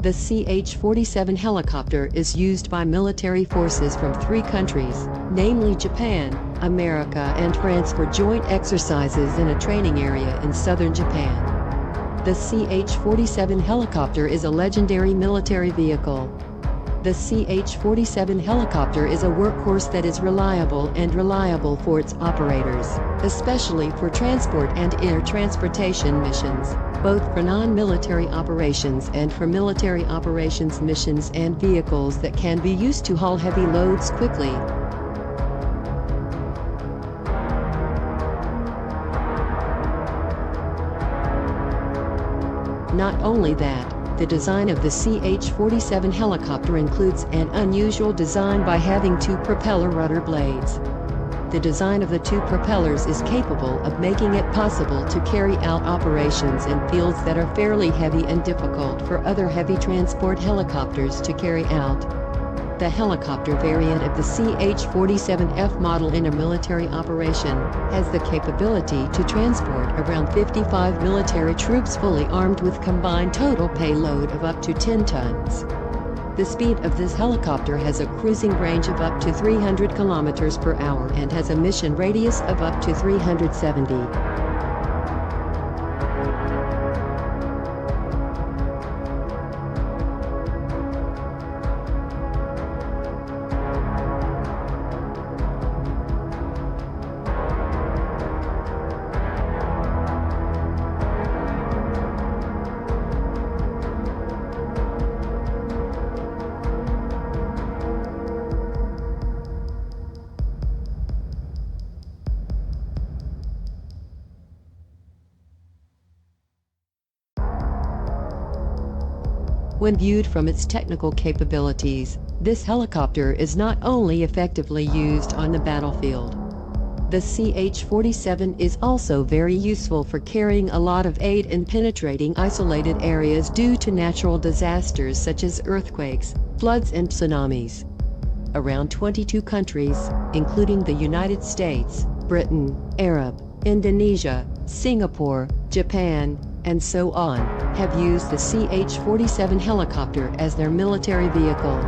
The CH-47 helicopter is used by military forces from 3 countries, namely Japan, America and France, for joint exercises in a training area in southern Japan. The CH-47 helicopter is a legendary military vehicle. The CH-47 helicopter is a workhorse that is reliable for its operators, especially for transport and air transportation missions, both for non-military operations and for military operations missions, and vehicles that can be used to haul heavy loads quickly. Not only that, the design of the CH-47 helicopter includes an unusual design by having 2 propeller rudder blades. The design of the 2 propellers is capable of making it possible to carry out operations in fields that are fairly heavy and difficult for other heavy transport helicopters to carry out. The helicopter variant of the CH-47F model in a military operation has the capability to transport around 55 military troops fully armed with combined total payload of up to 10 tons. The speed of this helicopter has a cruising range of up to 300 kilometers per hour and has a mission radius of up to 370. When viewed from its technical capabilities, this helicopter is not only effectively used on the battlefield. The CH-47 is also very useful for carrying a lot of aid in penetrating isolated areas due to natural disasters such as earthquakes, floods and tsunamis. Around 22 countries, including the United States, Britain, Arab, Indonesia, Singapore, Japan, and so on, have used the CH-47 helicopter as their military vehicle.